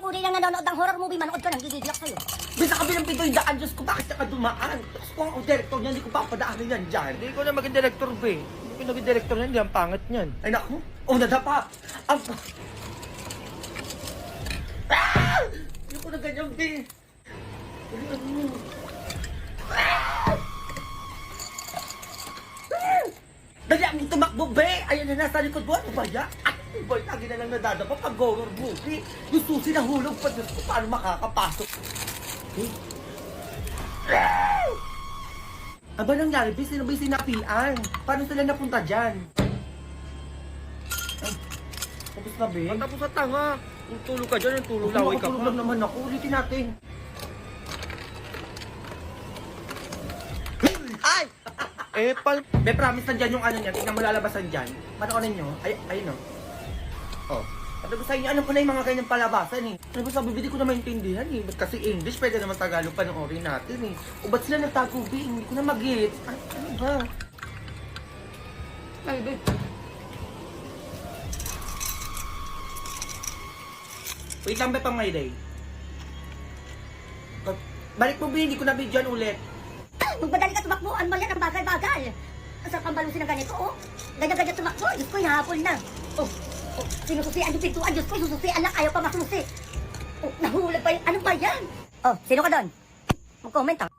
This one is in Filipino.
uri lang nanonood ng horror movie, manood ka nang gigigiyak sa'yo. Bisa ka bilang pitoy daan, Diyos ko, bakit ka dumaan? Tapos kung ako director niya, hindi ko papadaanin yan dyan. Hindi ko na maging director, be. Hindi ko naging director niyan, hindi ang pangit niyan. Ay naku, nadapa. Ang... Ah! Hindi ko na ganyan, be. Dali ang tumakbo, be! Ayan na nasa likod mo. Ano ba yan? Ano ba? Lagi na lang nadadapa pag horror movie. Yung susi na hulog pa. Diyos ko, paano makakapasok? Eh? Ano ba nangyari, be? Sino ba yung sinapian? Paano sila napunta dyan? Ay, tapos na, be? Matapos sa tanga. Kung tulog ka dyan, yung tulog laway ka Tulog pa. lang naman ako. Ulitin natin. Ay! Eh, Be, promise nandyan yung ano niya. Tingnan mo lalabasan dyan. Panoorin nyo. Ay, ayun o. Oh. Sabi ko sa inyo, alam ko na yung mga ganyang palabasan eh. Sabi ko sa bibili ko na maintindihan eh. Ba't kasi English, pwede naman Tagalog panoorin natin eh. O ba't sila nagtago, be? Hindi ko na mag-get. Ano ba? Ay, be. Wait lang, be, pang my day. Balik mo, be. Hindi ko na videoan ulit. Magmadali ka tumakbo, ano ba yan ang bagal-bagal? Ang sarap ang balusin ng ganito, oh. Ganyan-ganyan tumakbo, Diyos ko, hinahabol na. Oh, sinususian yung pintuan, Diyos ko, sususian lang, ayaw pa masusi. Oh, nahulog pa yung, ano ba yan? Oh, sino ka doon? Mag-comment, ah.